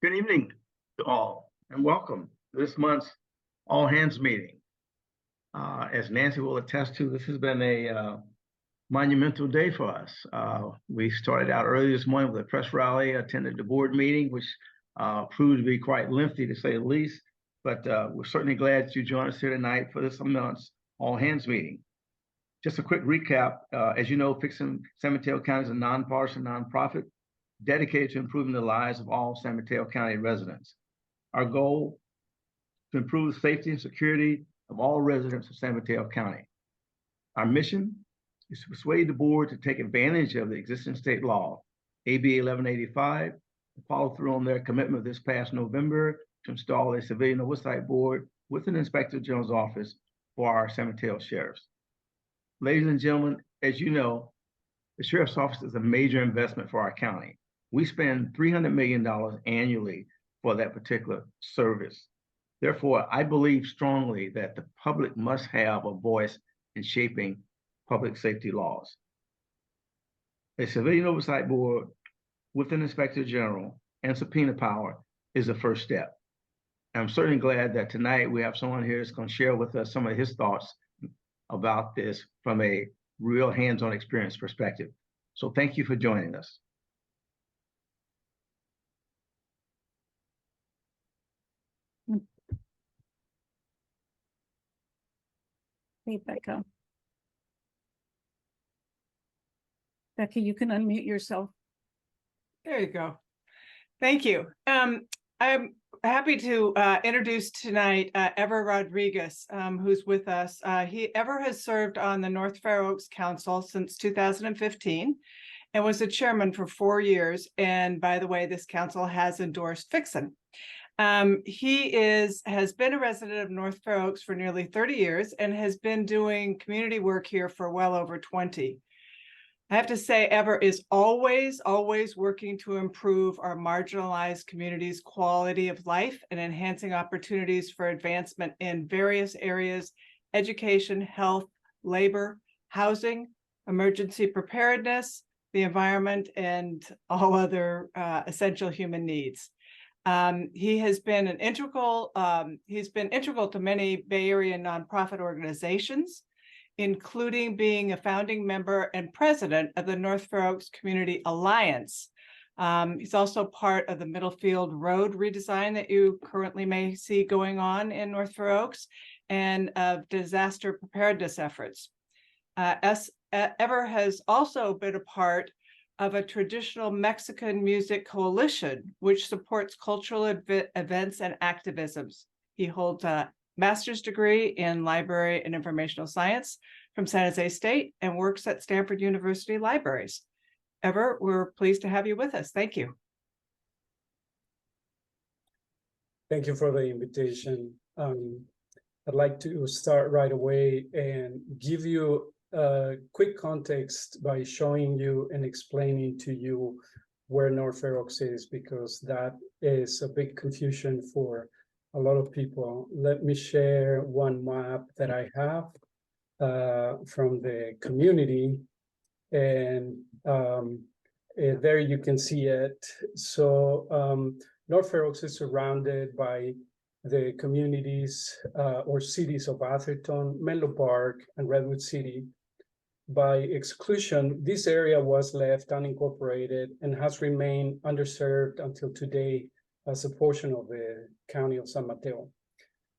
Good evening to all, and welcome to this month's all hands meeting. As Nancy will attest to, this has been a monumental day for us. We started out early this morning with a press rally, attended the board meeting, which proved to be quite lengthy to say the least, but we're certainly glad you joined us here tonight for this month's all hands meeting. Just a quick recap, as you know, FxSMC County is a nonpartisan nonprofit dedicated to improving the lives of all San Mateo County residents. Our goal is to improve the safety and security of all residents of San Mateo County. Our mission is to persuade the board to take advantage of the existing state law, AB 1185, and follow through on their commitment this past November to install a civilian oversight board with an Inspector General's office for our San Mateo sheriffs. Ladies and gentlemen, as you know, the sheriff's office is a major investment for our county. We spend $300 million annually for that particular service. Therefore, I believe strongly that the public must have a voice in shaping public safety laws. A civilian oversight board with an Inspector General and subpoena power is the first step. I'm certainly glad that tonight we have someone here that's going to share with us some of his thoughts about this from a real hands-on experience perspective. So thank you for joining us. Hey, Becca. Becca, you can unmute yourself. There you go. Thank you. I'm happy to introduce tonight Ever Rodriguez, who's with us. Ever has served on the North Fair Oaks Council since 2015 and was the chairman for 4 years. And by the way, this council has endorsed FxSMC. He has been a resident of North Fair Oaks for nearly 30 years and has been doing community work here for well over 20. I have to say, Ever is always working to improve our marginalized communities' quality of life and enhancing opportunities for advancement in various areas: education, health, labor, housing, emergency preparedness, the environment, and all other essential human needs. He has been integral to many Bay Area nonprofit organizations, including being a founding member and president of the North Fair Oaks Community Alliance. He's also part of the Middlefield Road redesign that you currently may see going on in North Fair Oaks, and of disaster preparedness efforts. Ever has also been a part of a traditional Mexican music coalition, which supports cultural events and activisms. He holds a master's degree in library and informational science from San Jose State and works at Stanford University Libraries. Ever, we're pleased to have you with us. Thank you. Thank you for the invitation. I'd like to start right away and give you a quick context by showing you and explaining to you where North Fair Oaks is, because that is a big confusion for a lot of people. Let me share one map that I have from the community, and there you can see it. So North Fair Oaks is surrounded by the communities or cities of Atherton, Menlo Park, and Redwood City. By exclusion, this area was left unincorporated and has remained underserved until today as a portion of the county of San Mateo.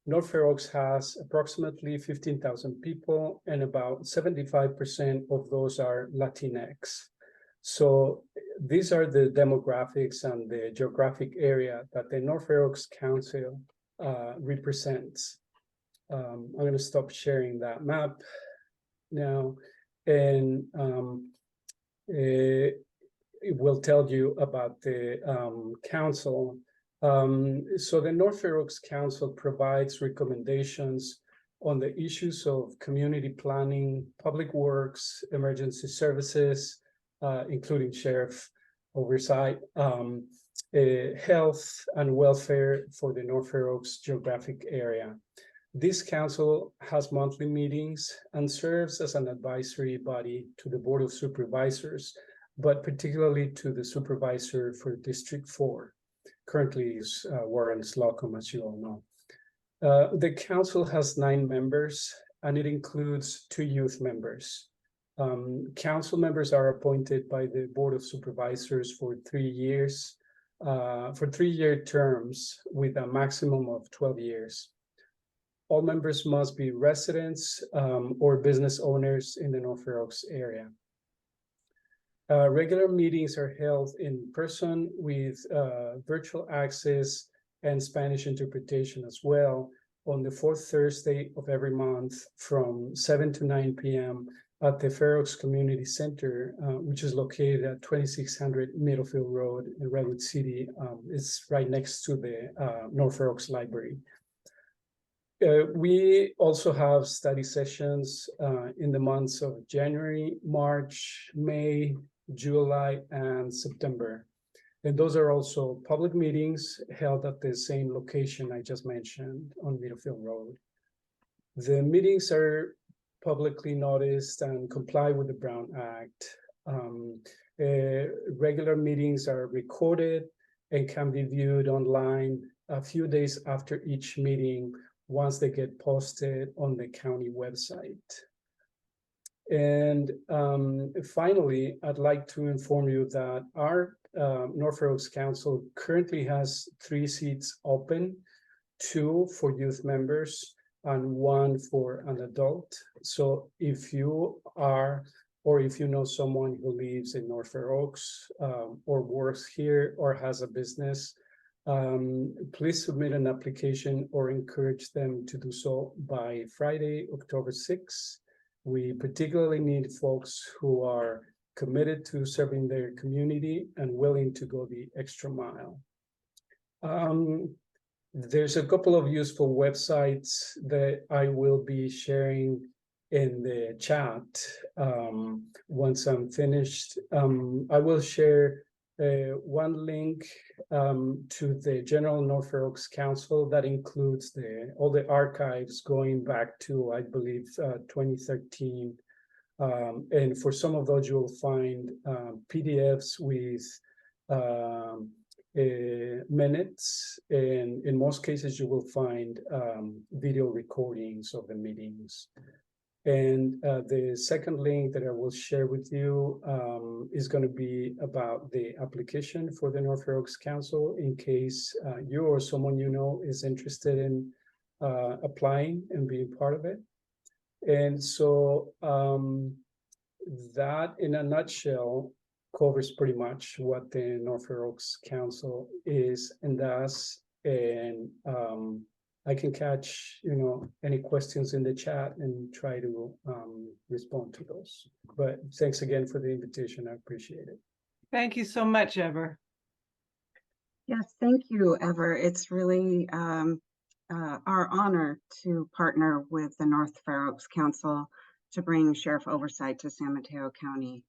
North Fair Oaks has approximately 15,000 people, and about 75% of those are Latinx. So these are the demographics and the geographic area that the North Fair Oaks Council represents. I'm going to stop sharing that map now, and it will tell you about the council. So the North Fair Oaks Council provides recommendations on the issues of community planning, public works, emergency services, including sheriff oversight, health and welfare for the North Fair Oaks geographic area. This council has monthly meetings and serves as an advisory body to the Board of Supervisors, but particularly to the supervisor for District 4. currently is Warren Slocum, as you all know. The council has 9 members, and it includes 2 youth members. Council members are appointed by the Board of Supervisors for 3 years, for 3-year terms with a maximum of 12 years. All members must be residents or business owners in the North Fair Oaks area. Regular meetings are held in person with virtual access and Spanish interpretation as well on the 4th Thursday of every month from 7 to 9 p.m. at the Fair Oaks Community Center, which is located at 2600 Middlefield Road in Redwood City. It's right next to the North Fair Oaks Library. We also have study sessions in the months of January, March, May, July, and September. And those are also public meetings held at the same location I just mentioned on Middlefield Road. The meetings are publicly noticed and comply with the Brown Act. Regular meetings are recorded and can be viewed online a few days after each meeting once they get posted on the county website. And finally, I'd like to inform you that our North Fair Oaks Council currently has 3 seats open, 2 for youth members and 1 for an adult. So if you are, or if you know someone who lives in North Fair Oaks or works here or has a business, please submit an application or encourage them to do so by Friday, October 6th. We particularly need folks who are committed to serving their community and willing to go the extra mile. There's a couple of useful websites that I will be sharing in the chat once I'm finished. I will share one link to the General North Fair Oaks Council that includes all the archives going back to, I believe, 2013. And for some of those, you'll find PDFs with minutes, and in most cases, you will find video recordings of the meetings. And the second link that I will share with you is going to be about the application for the North Fair Oaks Council in case you or someone you know is interested in applying and being part of it. And so that, in a nutshell, covers pretty much what the North Fair Oaks Council is and does. And I can catch, any questions in the chat and try to respond to those. But thanks again for the invitation. I appreciate it. Thank you so much, Ever. Yes, thank you, Ever. It's really our honor to partner with the North Fair Oaks Council to bring sheriff oversight to San Mateo County.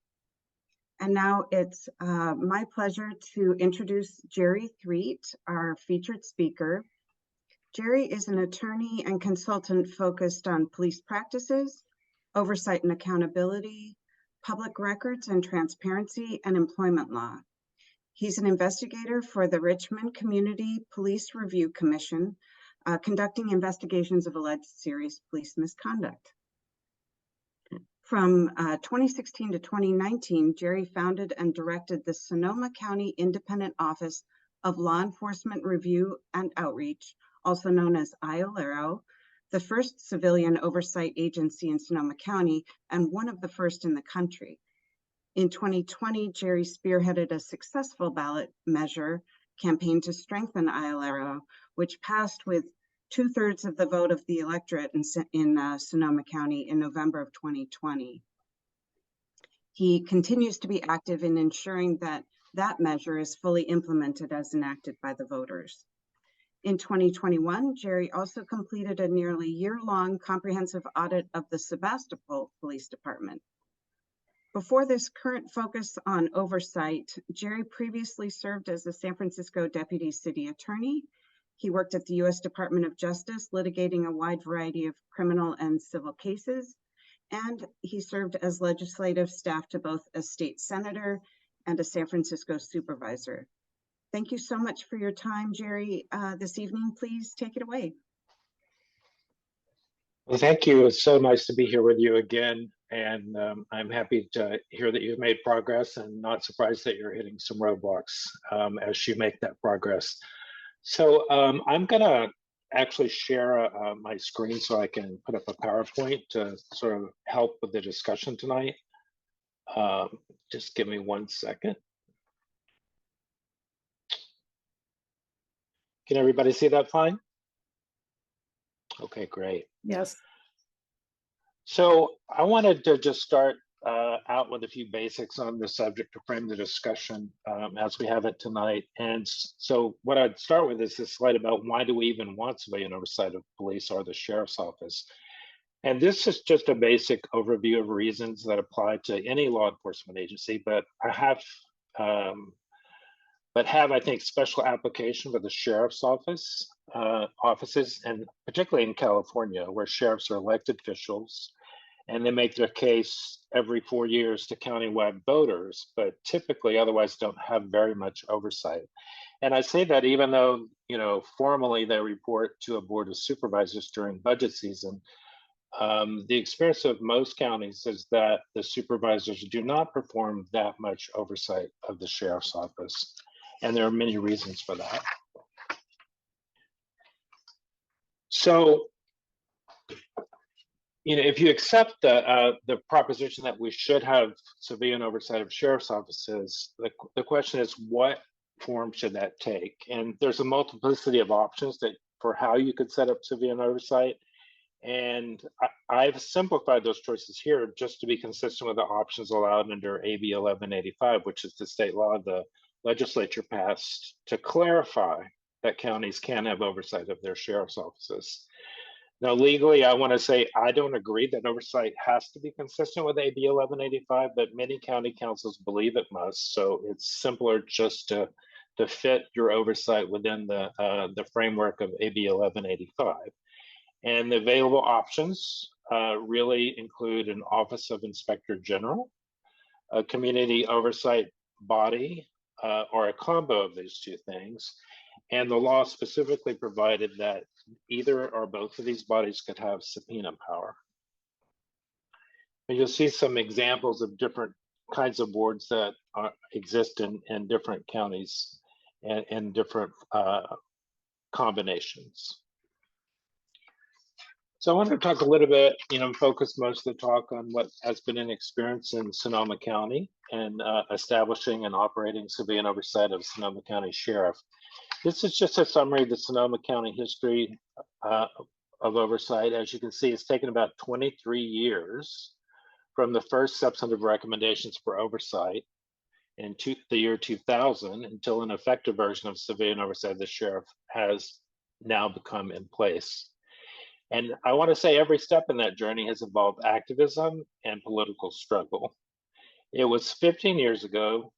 And now it's my pleasure to introduce Jerry Threet, our featured speaker. Jerry is an attorney and consultant focused on police practices, oversight and accountability, public records and transparency, and employment law. He's an investigator for the Richmond Community Police Review Commission, conducting investigations of alleged serious police misconduct. From 2016 to 2019, Jerry founded and directed the Sonoma County Independent Office of Law Enforcement Review and Outreach, also known as IOLARO, the first civilian oversight agency in Sonoma County and one of the first in the country. In 2020, Jerry spearheaded a successful ballot measure campaign to strengthen IOLARO, which passed with 2/3 of the vote of the electorate in Sonoma County in November of 2020. He continues to be active in ensuring that that measure is fully implemented as enacted by the voters. In 2021, Jerry also completed a nearly year-long comprehensive audit of the Sebastopol Police Department. Before this current focus on oversight, Jerry previously served as the San Francisco Deputy City Attorney. He worked at the U.S. Department of Justice, litigating a wide variety of criminal and civil cases, and he served as legislative staff to both a state senator and a San Francisco supervisor. Thank you so much for your time, Jerry. This evening, please take it away. Well, thank you. It's so nice to be here with you again. And I'm happy to hear that you've made progress and not surprised that you're hitting some roadblocks as you make that progress. So I'm going to actually share my screen so I can put up a PowerPoint to sort of help with the discussion tonight. Just give me 1 second. Can everybody see that fine? Okay, great. Yes. So I wanted to just start out with a few basics on the subject to frame the discussion as we have it tonight. And so what I'd start with is this slide about why do we even want civilian oversight of police or the sheriff's office? And this is just a basic overview of reasons that apply to any law enforcement agency, but I think, special application for the sheriff's offices, and particularly in California, where sheriffs are elected officials, and they make their case every 4 years to countywide voters, but typically otherwise don't have very much oversight. And I say that even though, formally they report to a board of supervisors during budget season, the experience of most counties is that the supervisors do not perform that much oversight of the sheriff's office. And there are many reasons for that. So, if you accept the proposition that we should have civilian oversight of sheriff's offices, the question is, what form should that take? And there's a multiplicity of options for how you could set up civilian oversight. And I've simplified those choices here just to be consistent with the options allowed under AB 1185, which is the state law the legislature passed to clarify that counties can have oversight of their sheriff's offices. Now, legally, I want to say I don't agree that oversight has to be consistent with AB 1185, but many county councils believe it must. So it's simpler just to fit your oversight within the framework of AB 1185. And the available options really include an Office of Inspector General, a community oversight body, or a combo of these two things. And the law specifically provided that either or both of these bodies could have subpoena power. And you'll see some examples of different kinds of boards that exist in different counties and different combinations. So I want to talk a little bit, focus most of the talk on what has been an experience in Sonoma County and establishing and operating civilian oversight of Sonoma County Sheriff. This is just a summary of the Sonoma County history of oversight. As you can see, it's taken about 23 years from the first substantive recommendations for oversight in the year 2000 until an effective version of civilian oversight of the sheriff has now become in place. And I want to say every step in that journey has involved activism and political struggle. It was 15 years ago,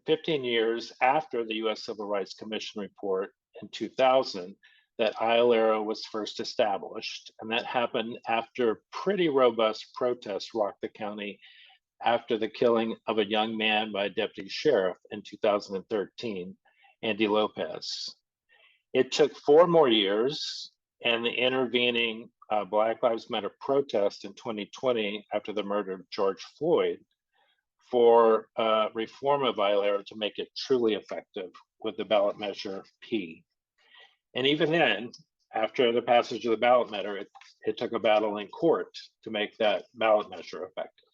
15 years after the U.S. Civil Rights Commission report in 2000 that ILARO was first established. And that happened after pretty robust protests rocked the county after the killing of a young man by a deputy sheriff in 2013, Andy Lopez. It took 4 more years and the intervening Black Lives Matter protest in 2020 after the murder of George Floyd for reform of ILARO to make it truly effective with the ballot measure P. And even then, after the passage of the ballot measure, it took a battle in court to make that ballot measure effective.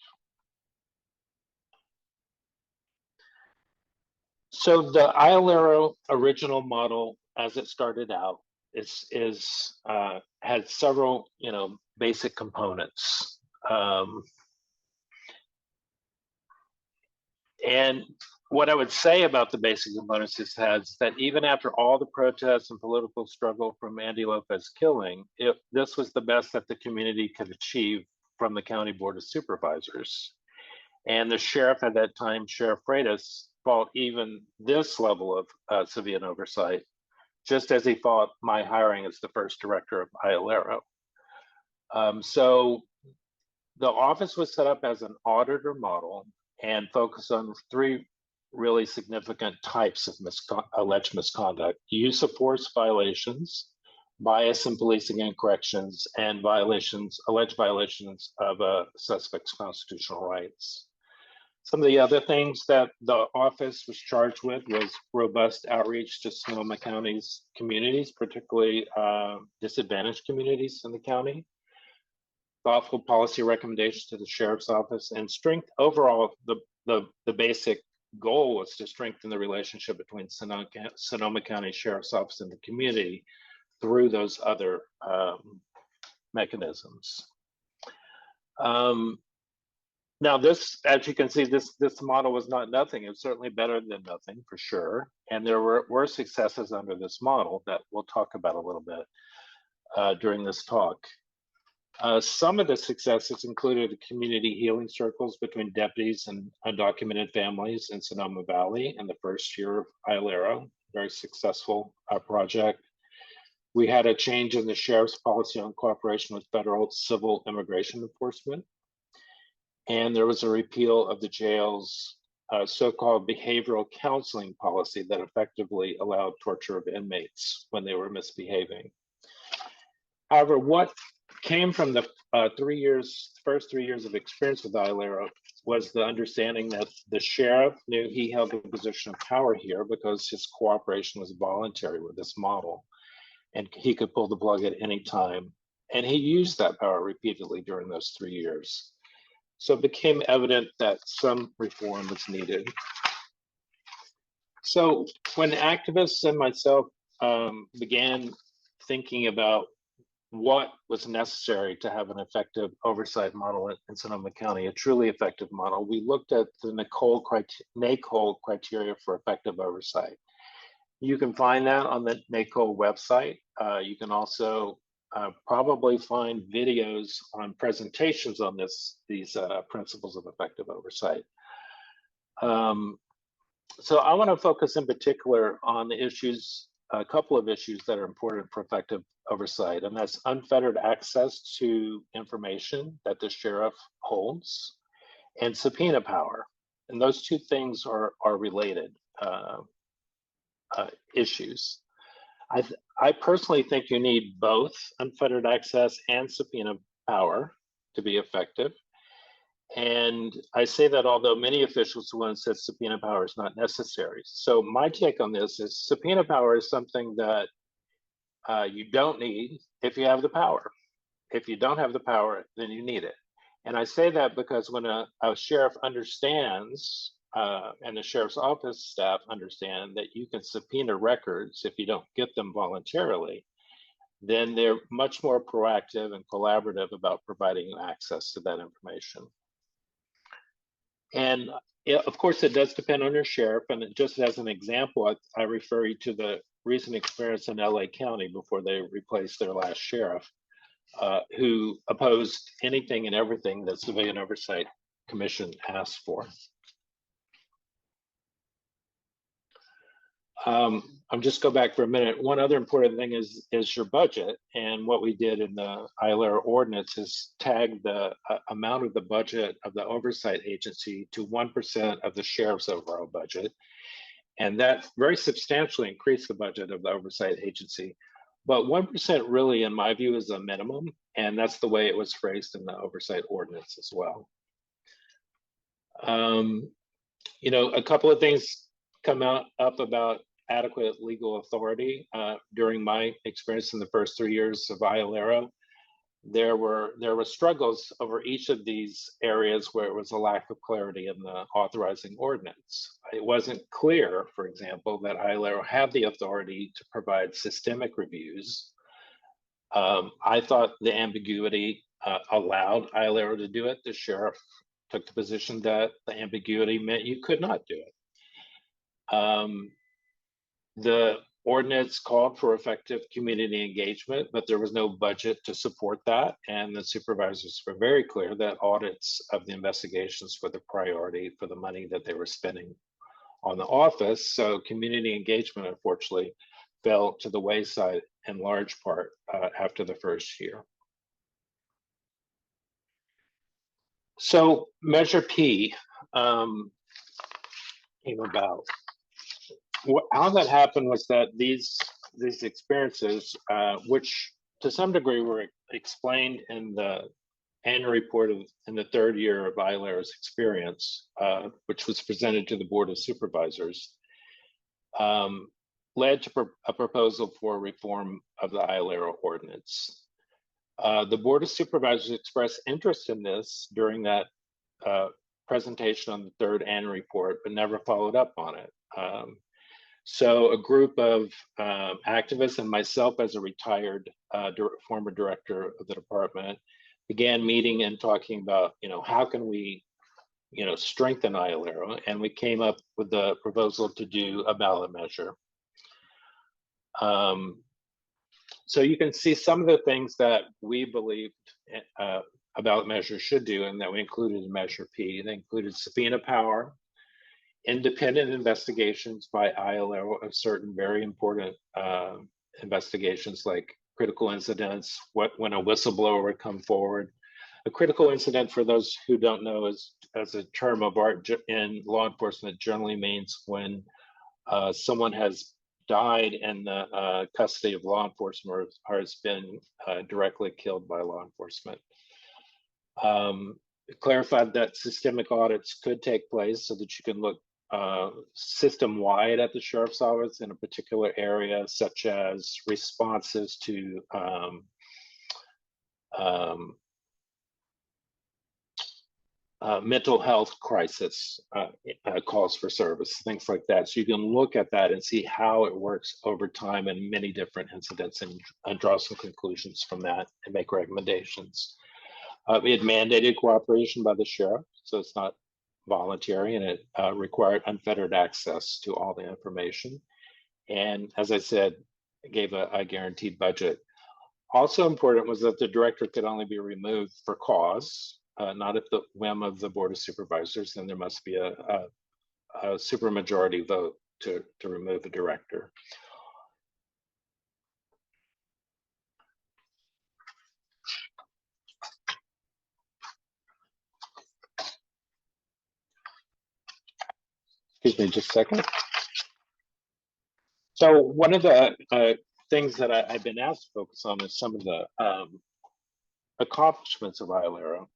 So the ILARO original model, as it started out, had several basic components, and what I would say about the basic components is that even after all the protests and political struggle from Andy Lopez killing, this was the best that the community could achieve from the county board of supervisors. And the sheriff at that time, Sheriff Freitas, fought even this level of civilian oversight, just as he fought my hiring as the first director of ILARO. So the office was set up as an auditor model and focused on 3 really significant types of alleged misconduct: use of force violations, bias in policing and corrections, and alleged violations of a suspect's constitutional rights. Some of the other things that the office was charged with was robust outreach to Sonoma County's communities, particularly disadvantaged communities in the county, thoughtful policy recommendations to the sheriff's office, and strength overall. The basic goal was to strengthen the relationship between Sonoma County Sheriff's Office and the community through those other mechanisms. Now, this, as you can see, this model was not nothing. It was certainly better than nothing, for sure. And there were successes under this model that we'll talk about a little bit during this talk. Some of the successes included community healing circles between deputies and undocumented families in Sonoma Valley in the first year of ILERO, very successful project. We had a change in the sheriff's policy on cooperation with federal civil immigration enforcement. And there was a repeal of the jail's so-called behavioral counseling policy that effectively allowed torture of inmates when they were misbehaving. However, what came from the first 3 years of experience with ILERO was the understanding that the sheriff knew he held a position of power here because his cooperation was voluntary with this model, and he could pull the plug at any time. And he used that power repeatedly during those 3 years. So it became evident that some reform was needed. So when activists and myself began thinking about what was necessary to have an effective oversight model in Sonoma County, a truly effective model, we looked at the NACOLE criteria for effective oversight. You can find that on the NACOLE website. You can also probably find videos on presentations on these principles of effective oversight. So I want to focus in particular on the issues, a couple of issues that are important for effective oversight, and that's unfettered access to information that the sheriff holds and subpoena power. And those two things are related issues. I personally think you need both unfettered access and subpoena power to be effective. And I say that although many officials will insist subpoena power is not necessary. So my take on this is subpoena power is something that you don't need if you have the power. If you don't have the power, then you need it. And I say that because when a sheriff understands and the sheriff's office staff understand that you can subpoena records if you don't get them voluntarily, then they're much more proactive and collaborative about providing access to that information. And of course, it does depend on your sheriff. And just as an example, I refer you to the recent experience in LA County before they replaced their last sheriff, who opposed anything and everything that Civilian Oversight Commission asked for. I'll just go back for a minute. One other important thing is your budget. And what we did in the ILERO ordinance is tag the amount of the budget of the oversight agency to 1% of the sheriff's overall budget. And that very substantially increased the budget of the oversight agency. But 1% really, in my view, is a minimum. And that's the way it was phrased in the oversight ordinance as well. You know, a couple of things come up about adequate legal authority. During my experience in the first 3 years of ILERO, there were struggles over each of these areas where it was a lack of clarity in the authorizing ordinance. It wasn't clear, for example, that ILERO had the authority to provide systemic reviews. I thought the ambiguity allowed ILERO to do it. The sheriff took the position that the ambiguity meant you could not do it. The ordinance called for effective community engagement, but there was no budget to support that. And the supervisors were very clear that audits of the investigations were the priority for the money that they were spending on the office. So community engagement, unfortunately, fell to the wayside in large part after the first year. So Measure P, came about. How that happened was that these experiences, which to some degree were explained in the annual report in the third year of ILARA's experience, which was presented to the Board of Supervisors, led to a proposal for reform of the ILARA ordinance. The Board of Supervisors expressed interest in this during that presentation on the third annual report, but never followed up on it. So a group of activists and myself as a retired former director of the department began meeting and talking about, how can we, strengthen ILARA, and we came up with the proposal to do a ballot measure. So you can see some of the things that we believed a ballot measure should do, and that we included in Measure P. They included subpoena power, independent investigations by ILARA of certain very important investigations like critical incidents, when a whistleblower would come forward. A critical incident, for those who don't know, is as a term of art in law enforcement, generally means when someone has died in the custody of law enforcement or has been directly killed by law enforcement. Clarified that systemic audits could take place so that you can look system-wide at the sheriff's office in a particular area, such as responses to mental health crisis calls for service, things like that. So you can look at that and see how it works over time in many different incidents and draw some conclusions from that and make recommendations. We had mandated cooperation by the sheriff, so it's not voluntary, and it required unfettered access to all the information. And as I said, it gave a guaranteed budget. Also important was that the director could only be removed for cause, not at the whim of the Board of Supervisors. Then there must be a supermajority vote to remove a director. Excuse me just a second. So one of the things that I've been asked to focus on is some of the accomplishments of ILARA.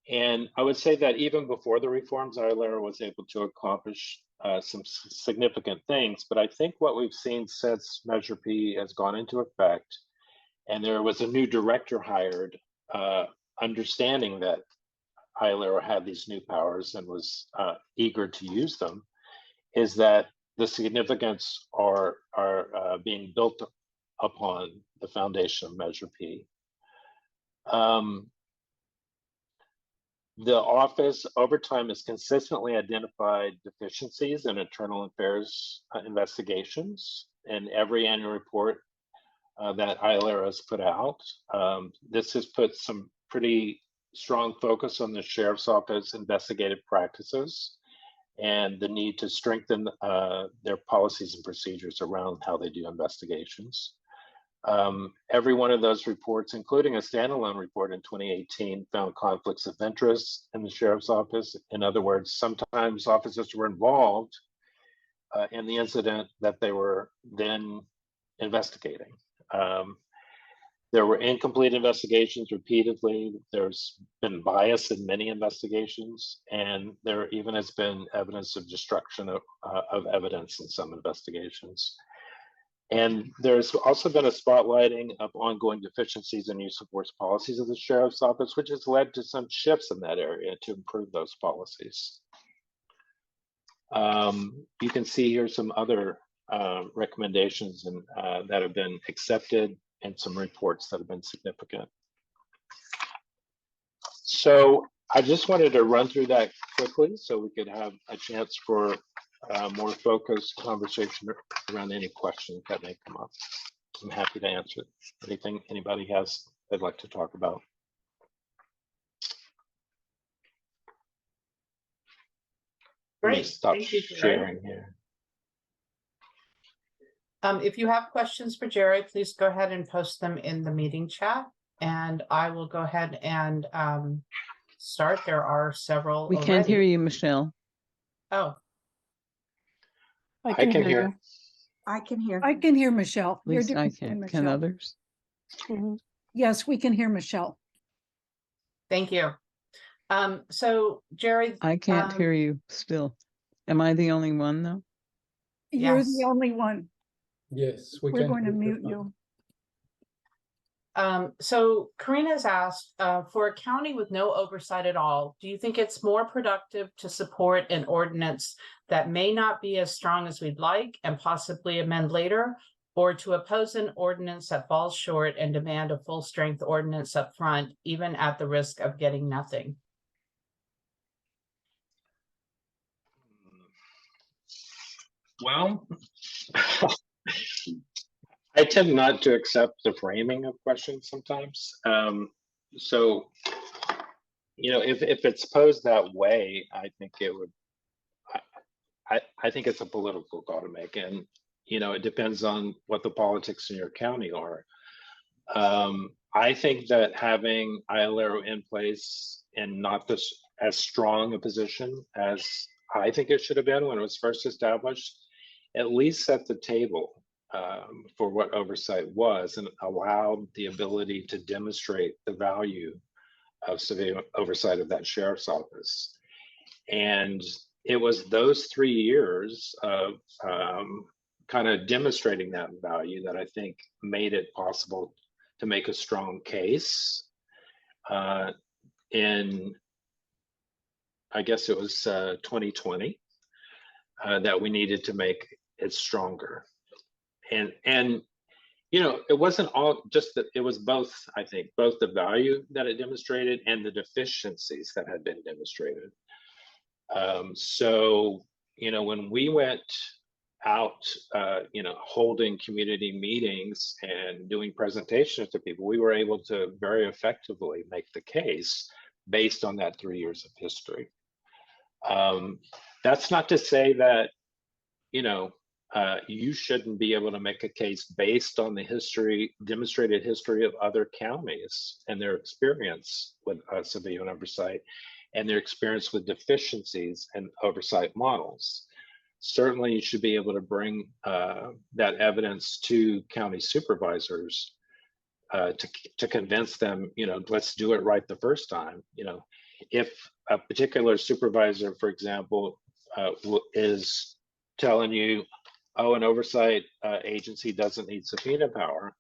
And I would say that even before the reforms, ILARA was able to accomplish some significant things. But I think what we've seen since Measure P has gone into effect, and there was a new director hired, understanding that ILARA had these new powers and was eager to use them, is that the significance are being built upon the foundation of Measure P. The office over time has consistently identified deficiencies in internal affairs investigations in every annual report that ILARA has put out. This has put some pretty strong focus on the Sheriff's Office investigative practices and the need to strengthen their policies and procedures around how they do investigations. Every one of those reports, including a standalone report in 2018, found conflicts of interest in the Sheriff's Office. In other words, sometimes officers were involved in the incident that they were then investigating. There were incomplete investigations repeatedly. There's been bias in many investigations, and there even has been evidence of destruction of evidence in some investigations. And there's also been a spotlighting of ongoing deficiencies in use of force policies of the Sheriff's Office, which has led to some shifts in that area to improve those policies. You can see here some other recommendations that have been accepted and some reports that have been significant. So I just wanted to run through that quickly so we could have a chance for more focused conversation around any questions that may come up. I'm happy to answer anything anybody has they'd like to talk about. Great, Stop thank you, Jerry. sharing here. If you have questions for Jerry, please go ahead and post them in the meeting chat, and I will go ahead and start. There are several. We can't hear you, Michelle. Oh, I can hear. you. I can hear. I can hear Michelle. At least I different than can. Can Michelle. others? Yes, we can hear Michelle. Thank you. So Jerry. I can't hear you still. Am I the only one though? You're the Yes. only one. Yes, we We're can. going to hear mute now. you. So Karina's asked, for a county with no oversight at all, do you think it's more productive to support an ordinance that may not be as strong as we'd like and possibly amend later, or to oppose an ordinance that falls short and demand a full strength ordinance up front, even at the risk of getting nothing? Well, I tend not to accept the framing of questions sometimes. So, if it's posed that way, I think it would. I think it's a political call to make, and it depends on what the politics in your county are. I think that having ILRO in place and not this as strong a position as I think it should have been when it was first established, at least set the table for what oversight was and allowed the ability to demonstrate the value of civilian oversight of that sheriff's office. And it was those 3 years of kind of demonstrating that value that I think made it possible to make a strong case in, I guess it was 2020, that we needed to make it stronger. And it wasn't all just that, it was both, I think, both the value that it demonstrated and the deficiencies that had been demonstrated. So, when we went out, holding community meetings and doing presentations to people, we were able to very effectively make the case based on that 3 years of history. That's not to say that, you shouldn't be able to make a case based on the demonstrated history of other counties and their experience with civilian oversight and their experience with deficiencies and oversight models. Certainly, you should be able to bring that evidence to county supervisors to convince them, let's do it right the first time. If a particular supervisor, for example, is telling you, oh, an oversight agency doesn't need subpoena power.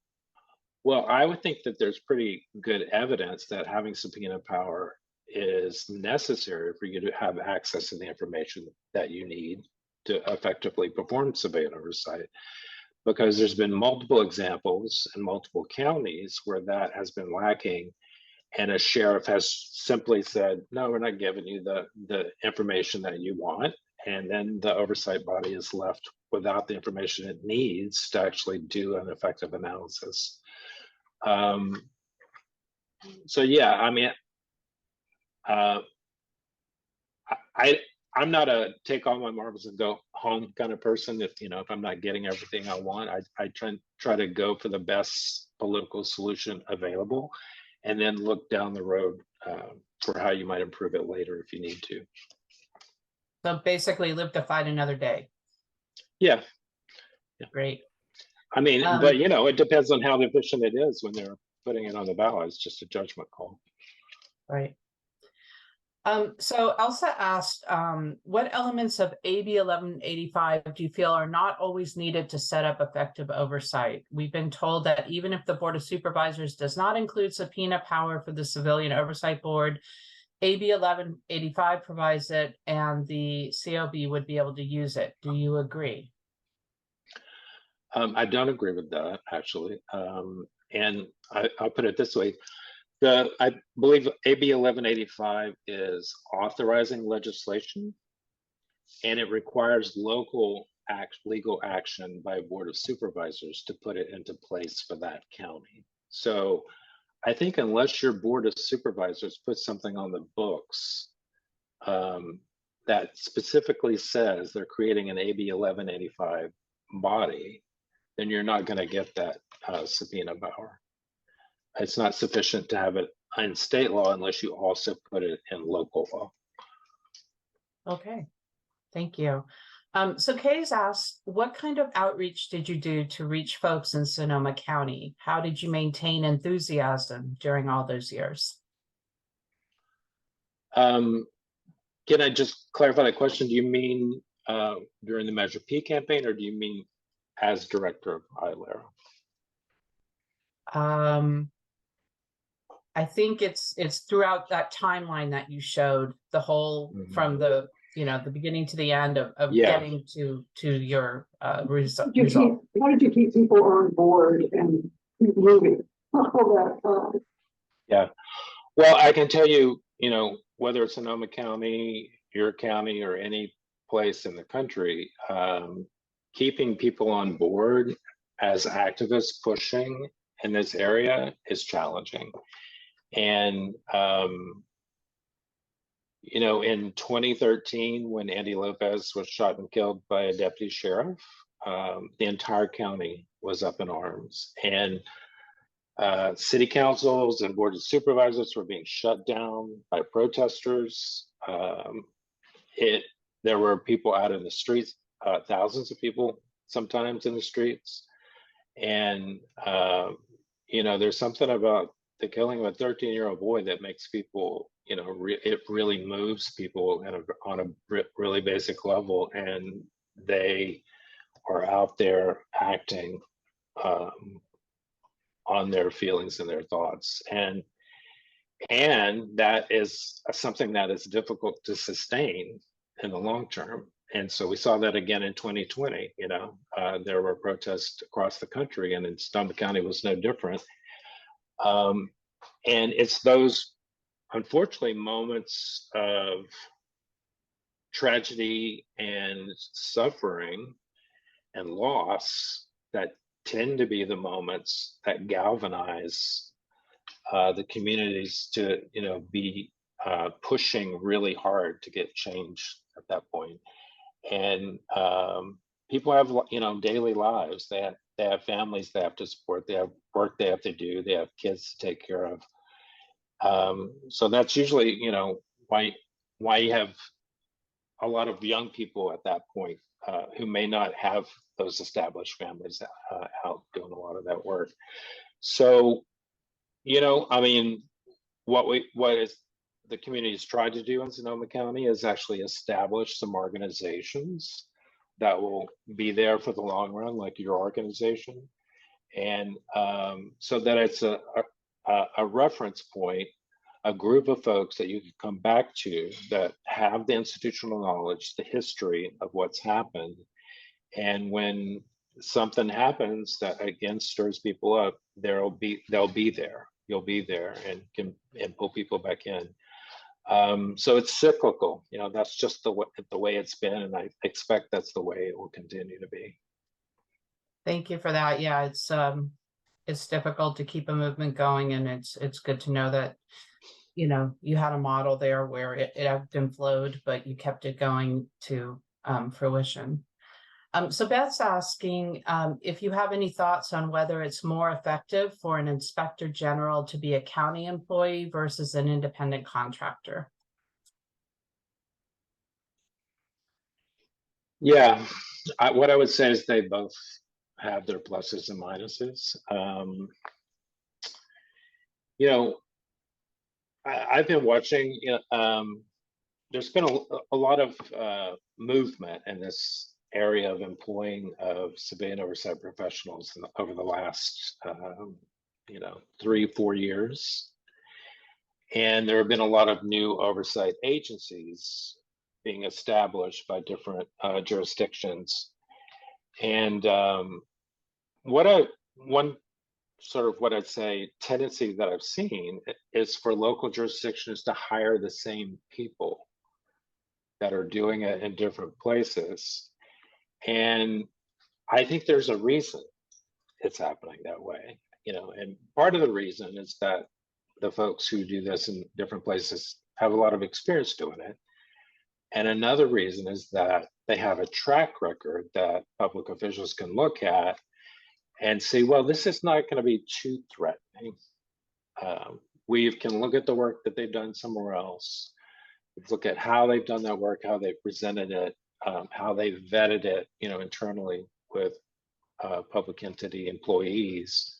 Well, I would think that there's pretty good evidence that having subpoena power is necessary for you to have access to the information that you need to effectively perform civilian oversight, because there's been multiple examples in multiple counties where that has been lacking, and a sheriff has simply said, no, we're not giving you the information that you want, and then the oversight body is left without the information it needs to actually do an effective analysis. So yeah, I mean, I'm not a take all my marbles and go home kind of person. If I'm not getting everything I want, I try to go for the best political solution available, and then look down the road for how you might improve it later if you need to. So basically live to fight another day. Yeah. Great. I mean, but it depends on how efficient it is when they're putting it on the ballot. It's just a judgment call. Right. So Elsa asked, what elements of AB 1185 do you feel are not always needed to set up effective oversight? We've been told that even if the Board of Supervisors does not include subpoena power for the Civilian Oversight Board, AB 1185 provides it, and the COB would be able to use it. Do you agree? I don't agree with that, actually. And I'll put it this way. I believe AB 1185 is authorizing legislation, and it requires local legal action by a Board of Supervisors to put it into place for that county. So I think unless your Board of Supervisors puts something on the books that specifically says they're creating an AB 1185 body, then you're not going to get that subpoena power. It's not sufficient to have it in state law unless you also put it in local law. Okay, thank you. So Kay's asked, what kind of outreach did you do to reach folks in Sonoma County? How did you maintain enthusiasm during all those years? Can I just clarify that question? Do you mean during the Measure P campaign, or do you mean as director of ILERA? I think it's throughout that timeline that you showed, the whole from the the beginning to the end of getting to your result. How did you keep people on board and keep moving all that time? Yeah, well, I can tell you, whether it's Sonoma County, your county, or any place in the country, keeping people on board as activists pushing in this area is challenging. And in 2013, when Andy Lopez was shot and killed by a deputy sheriff, the entire county was up in arms, and city councils and boards of supervisors were being shut down by protesters. There were people out in the streets, thousands of people sometimes in the streets, and there's something about the killing of a 13-year-old boy that makes people, it really moves people on a really basic level, and they are out there acting on their feelings and their thoughts, and that is something that is difficult to sustain in the long term. And so we saw that again in 2020. There were protests across the country, and in Sonoma County was no different. And it's those, unfortunately, moments of tragedy and suffering and loss that tend to be the moments that galvanize the communities to, be pushing really hard to get change at that point. And people have, daily lives. They have families they have to support. They have work they have to do. They have kids to take care of. So that's usually, why you have a lot of young people at that point who may not have those established families out doing a lot of that work. So, what is the community's tried to do in Sonoma County is actually establish some organizations that will be there for the long run, like your organization, and so that it's a reference point, a group of folks that you can come back to that have the institutional knowledge, the history of what's happened, and when something happens that again stirs people up, they'll be there. You'll be there and pull people back in. So it's cyclical. That's just the way it's been, and I expect that's the way it will continue to be. Thank you for that. Yeah, it's difficult to keep a movement going, and it's good to know that you had a model there where it ebbed and flowed, but you kept it going to fruition. So Beth's asking if you have any thoughts on whether it's more effective for an inspector general to be a county employee versus an independent contractor. Yeah, what I would say is they both have their pluses and minuses. I've been watching, there's been a lot of movement in this area of employing of civilian oversight professionals over the last 3-4 years, and there have been a lot of new oversight agencies being established by different jurisdictions. And what I'd say tendency that I've seen is for local jurisdictions to hire the same people that are doing it in different places. And I think there's a reason it's happening that way, and part of the reason is that the folks who do this in different places have a lot of experience doing it. And another reason is that they have a track record that public officials can look at and say, well, this is not going to be too threatening. We can look at the work that they've done somewhere else, look at how they've done that work, how they presented it, how they vetted it, internally with public entity employees.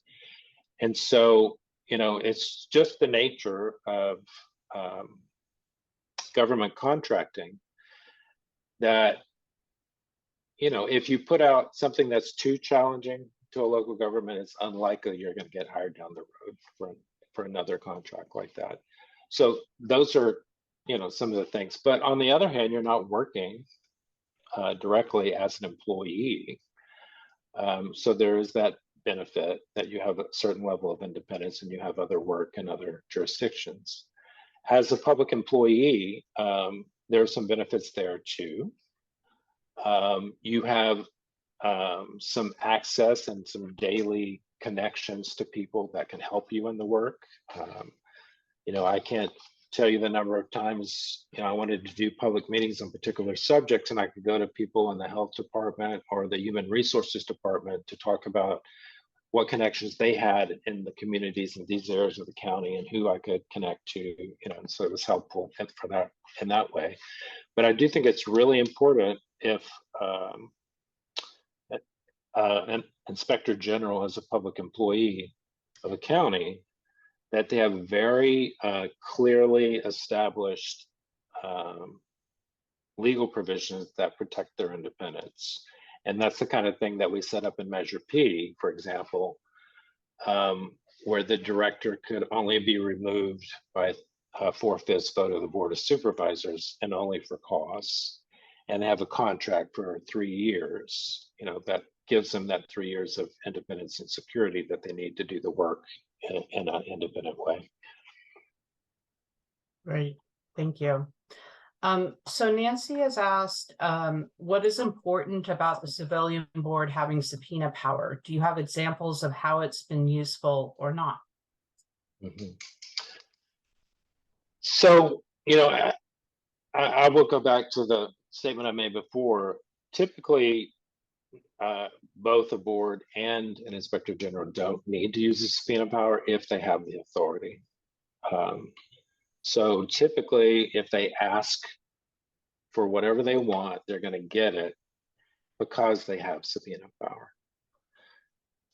And so, it's just the nature of government contracting that, if you put out something that's too challenging to a local government, it's unlikely you're going to get hired down the road for another contract like that. So those are, some of the things. But on the other hand, you're not working directly as an employee. So there is that benefit that you have a certain level of independence and you have other work in other jurisdictions. As a public employee, there are some benefits there too. You have some access and some daily connections to people that can help you in the work. I can't tell you the number of times, I wanted to do public meetings on particular subjects, and I could go to people in the health department or the human resources department to talk about what connections they had in the communities in these areas of the county and who I could connect to, and so it was helpful for that in that way. But I do think it's really important if an inspector general is a public employee of a county, that they have very clearly established legal provisions that protect their independence. And that's the kind of thing that we set up in Measure P, for example, where the director could only be removed by a 4/5 vote of the Board of Supervisors and only for cause, and have a contract for 3 years, that gives them that 3 years of independence and security that they need to do the work in an independent way. Great, thank you. So Nancy has asked, what is important about the civilian board having subpoena power? Do you have examples of how it's been useful or not? Mm-hmm. So, I will go back to the statement I made before. Typically, both a board and an inspector general don't need to use the subpoena power if they have the authority. So typically, if they ask for whatever they want, they're going to get it because they have subpoena power.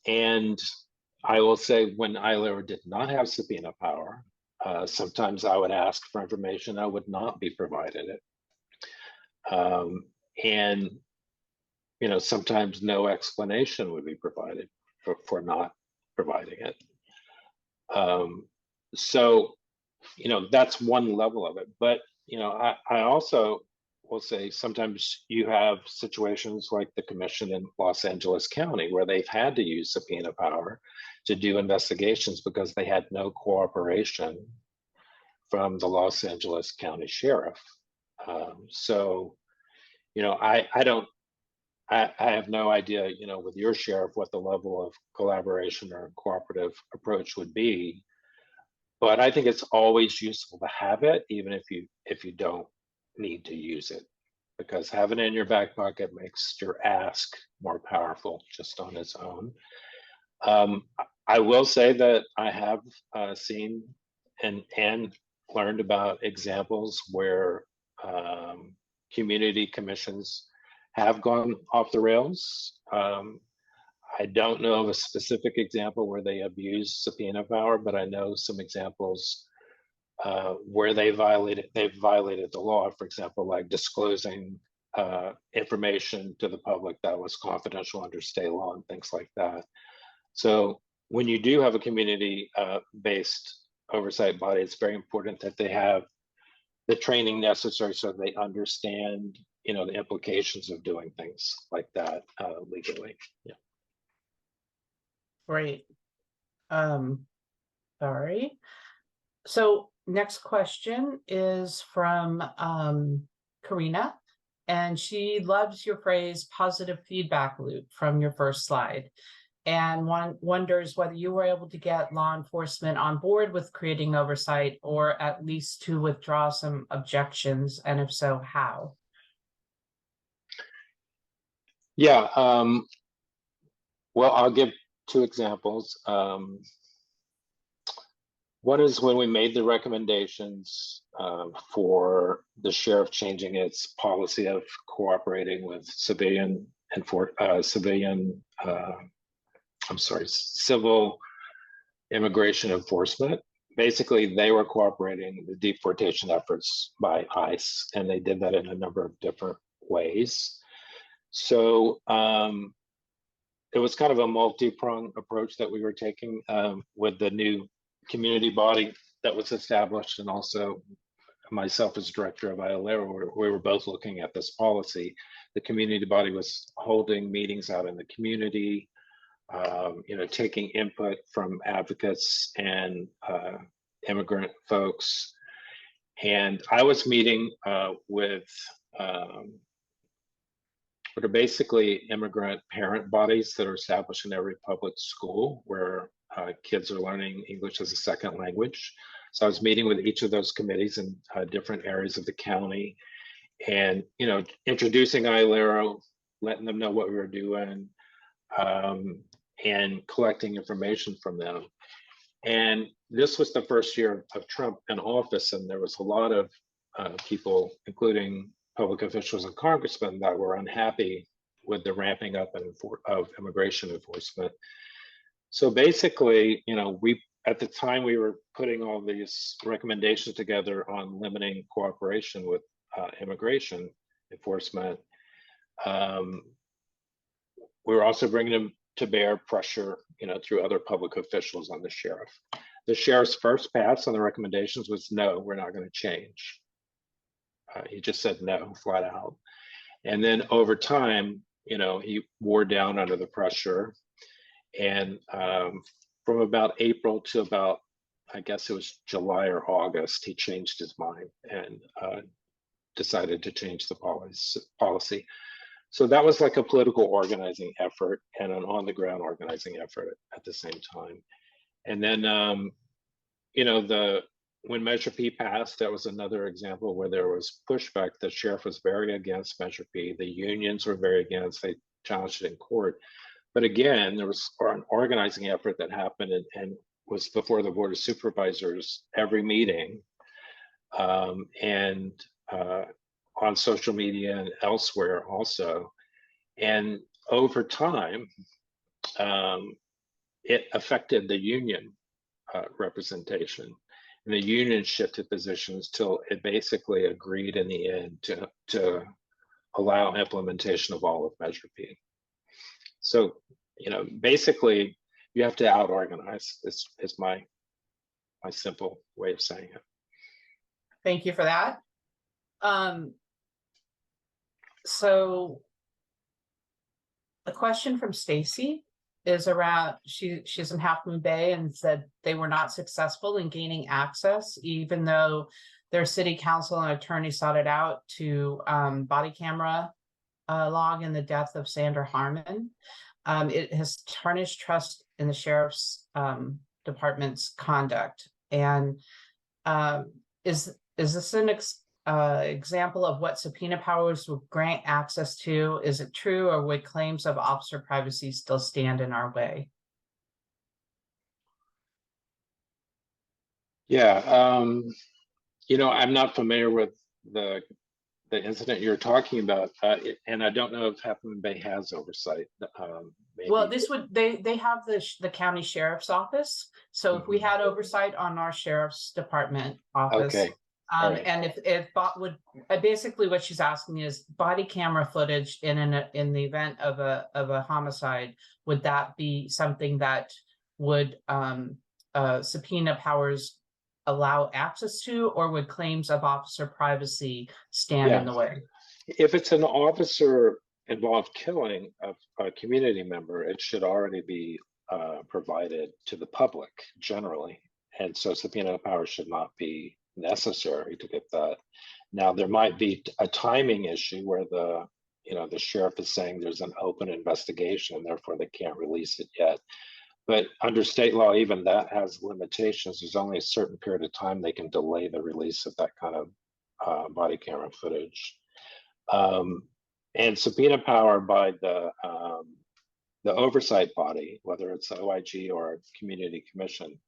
And I will say, when ILR did not have subpoena power, sometimes I would ask for information, I would not be provided it. And sometimes no explanation would be provided for not providing it. So, that's one level of it. But, I also will say sometimes you have situations like the commission in Los Angeles County where they've had to use subpoena power to do investigations because they had no cooperation from the Los Angeles County Sheriff. So, I have no idea, with your sheriff, what the level of collaboration or cooperative approach would be. But I think it's always useful to have it, even if you don't need to use it, because having it in your back pocket makes your ask more powerful just on its own. I will say that I have seen and learned about examples where community commissions have gone off the rails. I don't know of a specific example where they abused subpoena power, but I know some examples where they've violated the law. For example, like disclosing information to the public that was confidential under state law and things like that. So when you do have a community-based oversight body, it's very important that they have the training necessary so they understand, the implications of doing things like that legally. Yeah. Great. Sorry. So next question is from Karina, and she loves your phrase positive feedback loop from your first slide, and wonders whether you were able to get law enforcement on board with creating oversight, or at least to withdraw some objections, and if so, how? Yeah, well, I'll give two examples. One is when we made the recommendations for the sheriff changing its policy of cooperating with civil immigration enforcement. Basically, they were cooperating the deportation efforts by ICE, and they did that in a number of different ways. So it was kind of a multi-pronged approach that we were taking with the new community body that was established, and also myself as director of ILERA, we were both looking at this policy. The community body was holding meetings out in the community, taking input from advocates and immigrant folks. And I was meeting with what are basically immigrant parent bodies that are established in every public school where kids are learning English as a second language. So I was meeting with each of those committees in different areas of the county, and introducing ILERA, letting them know what we were doing, and collecting information from them. And this was the first year of Trump in office, and there was a lot of people, including public officials and congressmen, that were unhappy with the ramping up of immigration enforcement. So basically, at the time we were putting all these recommendations together on limiting cooperation with immigration enforcement, we were also bringing them to bear pressure, through other public officials on the sheriff. The sheriff's first pass on the recommendations was, no, we're not going to change. He just said no, flat out. And then over time, he wore down under the pressure. And from about April to about, I guess it was July or August, he changed his mind and decided to change the policy. So that was like a political organizing effort and an on-the-ground organizing effort at the same time. And then, when Measure P passed, that was another example where there was pushback. The sheriff was very against Measure P. The unions were very against. They challenged it in court. But again, there was an organizing effort that happened and was before the Board of Supervisors every meeting, and on social media and elsewhere also. And over time, it affected the union representation. And the union shifted positions till it basically agreed in the end to allow implementation of all of Measure P. So, basically, you have to out-organize. Is my simple way of saying it. Thank you for that. So a question from Stacy is around, she's in Half Moon Bay and said they were not successful in gaining access, even though their city council and attorney sought it out to body camera log in the death of Sandra Harmon. It has tarnished trust in the sheriff's department's conduct. And is this an example of what subpoena powers would grant access to? Is it true, or would claims of officer privacy still stand in our way? Yeah, I'm not familiar with the incident you're talking about, and I don't know if Half Moon Bay has oversight. Maybe. Well, they have the county sheriff's office. So if we had oversight on our sheriff's department office, okay. Right. And if would basically what she's asking is body camera footage in the event of a homicide, would that be something that would subpoena powers allow access to, or would claims of officer privacy stand in the way? If it's an officer involved killing of a community member, it should already be provided to the public generally, and so subpoena powers should not be necessary to get that. Now there might be a timing issue where the sheriff is saying there's an open investigation and therefore they can't release it yet. But under state law, even that has limitations. There's only a certain period of time they can delay the release of that kind of body camera footage. And subpoena power by the oversight body, whether it's the OIG or a community commission,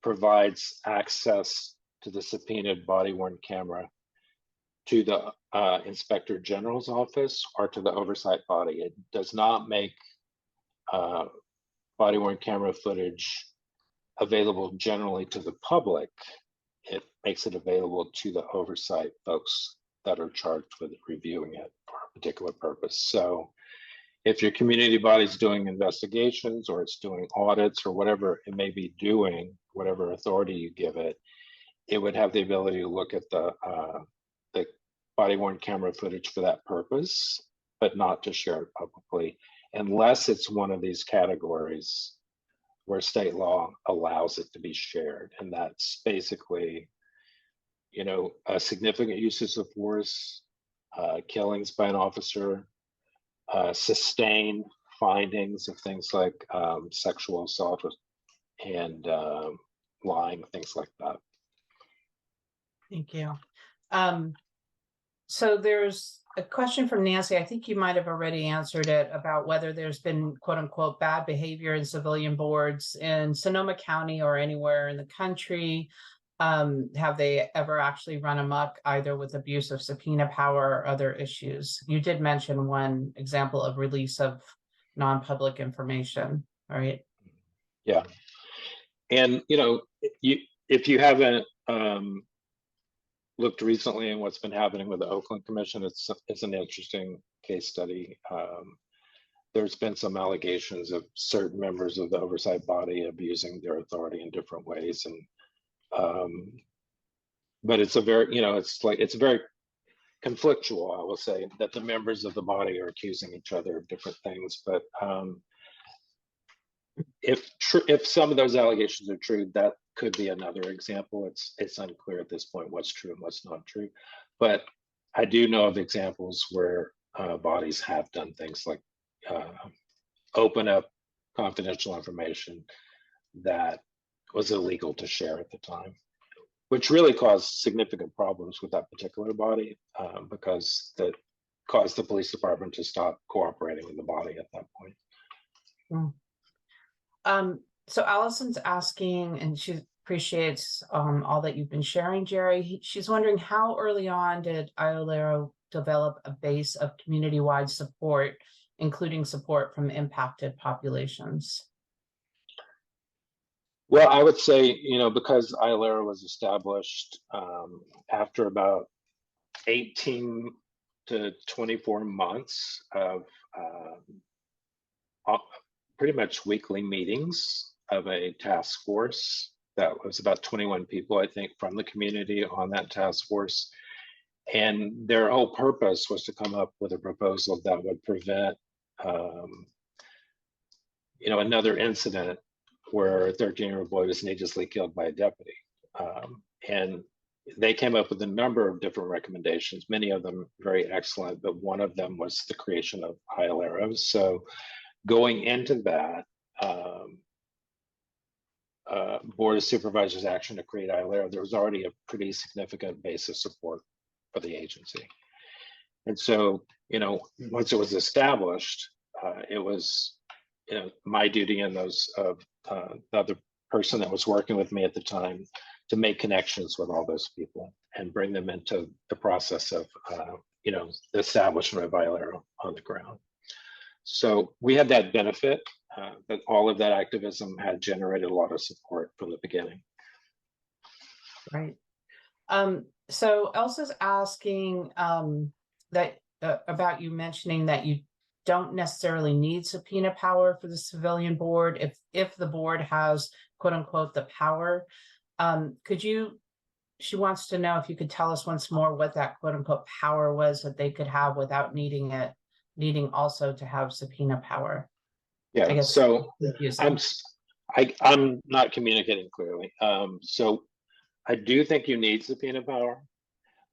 provides access to the subpoenaed body-worn camera to the Inspector General's office or to the oversight body. It does not make body-worn camera footage available generally to the public. It makes it available to the oversight folks that are charged with reviewing it for a particular purpose. So if your community body's doing investigations or it's doing audits or whatever it may be doing, whatever authority you give it, it would have the ability to look at the body-worn camera footage for that purpose, but not to share it publicly, unless it's one of these categories where state law allows it to be shared. And that's basically, significant uses of force, killings by an officer, sustained findings of things like sexual assault and lying, things like that. Thank you. So there's a question from Nancy. I think you might have already answered it about whether there's been quote unquote bad behavior in civilian boards in Sonoma County or anywhere in the country. Have they ever actually run amok either with abuse of subpoena power or other issues? You did mention one example of release of non-public information, right? Yeah. And, if you haven't looked recently in what's been happening with the Oakland Commission, it's an interesting case study. There's been some allegations of certain members of the oversight body abusing their authority in different ways. And but it's a very, it's very conflictual, I will say, that the members of the body are accusing each other of different things. But if some of those allegations are true, that could be another example. It's unclear at this point what's true and what's not true. But I do know of examples where bodies have done things like open up confidential information that was illegal to share at the time, which really caused significant problems with that particular body because that caused the police department to stop cooperating with the body at that point. So Allison's asking, and she appreciates all that you've been sharing, Jerry. She's wondering, how early on did IOLERO develop a base of community-wide support, including support from impacted populations? Well, I would say, because IOLERO was established after about 18 to 24 months of pretty much weekly meetings of a task force that was about 21 people, I think, from the community on that task force. And their whole purpose was to come up with a proposal that would prevent, another incident where a 13-year-old boy was needlessly killed by a deputy. And they came up with a number of different recommendations, many of them very excellent, but one of them was the creation of IOLERO. So going into that, Board of Supervisors action to create IOLERO, there was already a pretty significant base of support for the agency. And so, once it was established, it was, my duty and those of the other person that was working with me at the time to make connections with all those people and bring them into the process of, the establishment of IOLERO on the ground. So we had that benefit, that all of that activism had generated a lot of support from the beginning. Right. So Elsa's asking that about you mentioning that you don't necessarily need subpoena power for the civilian board if the board has quote unquote the power. She wants to know if you could tell us once more what that quote unquote power was that they could have without needing also to have subpoena power. Yeah, I guess so I'm not communicating clearly. So I do think you need subpoena power,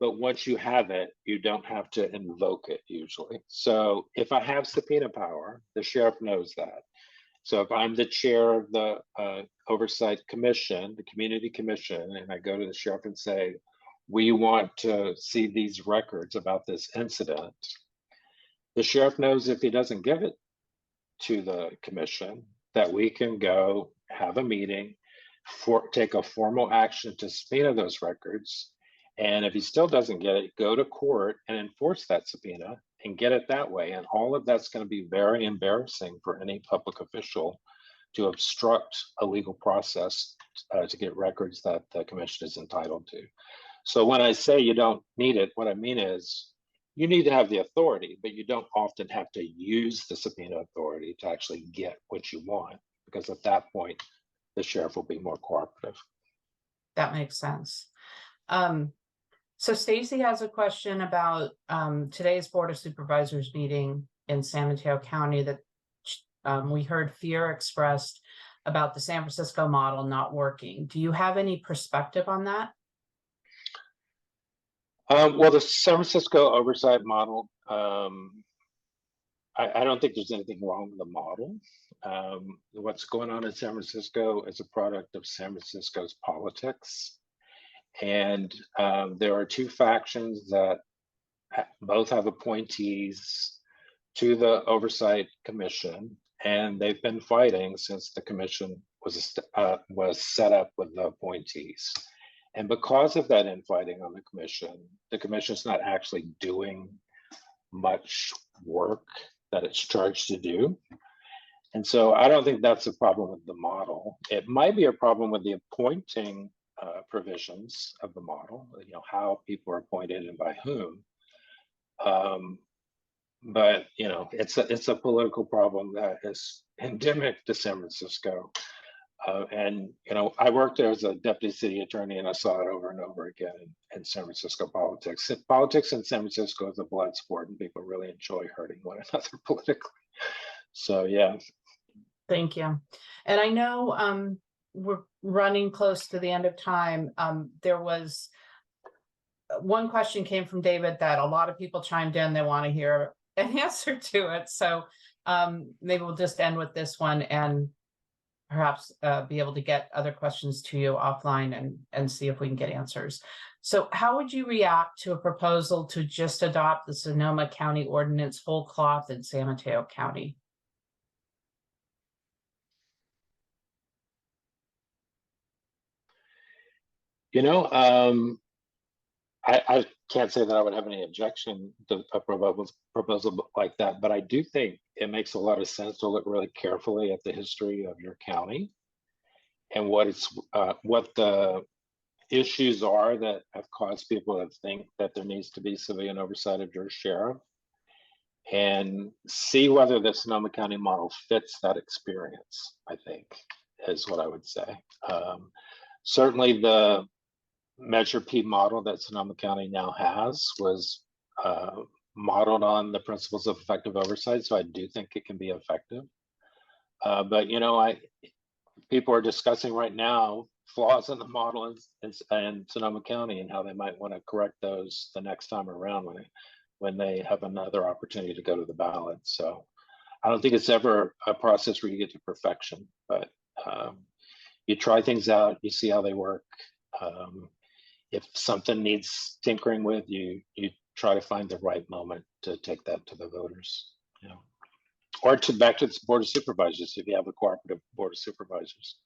but once you have it, you don't have to invoke it usually. So if I have subpoena power, the sheriff knows that. So if I'm the chair of the oversight commission, the community commission, and I go to the sheriff and say, we want to see these records about this incident, the sheriff knows if he doesn't give it to the commission, that we can go have a meeting, take a formal action to subpoena those records. And if he still doesn't get it, go to court and enforce that subpoena and get it that way. And all of that's going to be very embarrassing for any public official to obstruct a legal process to get records that the commission is entitled to. So when I say you don't need it, what I mean is you need to have the authority, but you don't often have to use the subpoena authority to actually get what you want, because at that point, the sheriff will be more cooperative. That makes sense. So Stacy has a question about today's Board of Supervisors meeting in San Mateo County that we heard fear expressed about the San Francisco model not working. Do you have any perspective on that? Well, the San Francisco oversight model, I don't think there's anything wrong with the model. What's going on in San Francisco is a product of San Francisco's politics. And there are two factions that both have appointees to the Oversight Commission, and they've been fighting since the commission was set up with the appointees. And because of that infighting on the commission's not actually doing much work that it's charged to do. And so I don't think that's a problem with the model. It might be a problem with the appointing provisions of the model, you know, how people are appointed and by whom. But you know, it's a political problem that is endemic to San Francisco. And you know, I worked there as a deputy city attorney, and I saw it over and over again in San Francisco politics. Politics in San Francisco is a blood sport, and people really enjoy hurting one another politically. So yeah. Thank you. And I know we're running close to the end of time. There was one question came from David that a lot of people chimed in. They want to hear an answer to it. So maybe we'll just end with this one and perhaps be able to get other questions to you offline and see if we can get answers. So how would you react to a proposal to just adopt the Sonoma County ordinance whole cloth in San Mateo County? You know, I can't say that I would have any objection to a proposal like that, but I do think it makes a lot of sense to look really carefully at the history of your county and what the issues are that have caused people to think that there needs to be civilian oversight of your sheriff, and see whether the Sonoma County model fits that experience, I think, is what I would say. Certainly the Measure P model that Sonoma County now has was modeled on the principles of effective oversight, so I do think it can be effective. But you know, people are discussing right now flaws in the model in Sonoma County and how they might want to correct those the next time around when they have another opportunity to go to the ballot. So I don't think it's ever a process where you get to perfection, but you try things out, you see how they work. If something needs tinkering with, you try to find the right moment to take that to the voters, you know, or back to the Board of Supervisors if you have a cooperative Board of Supervisors.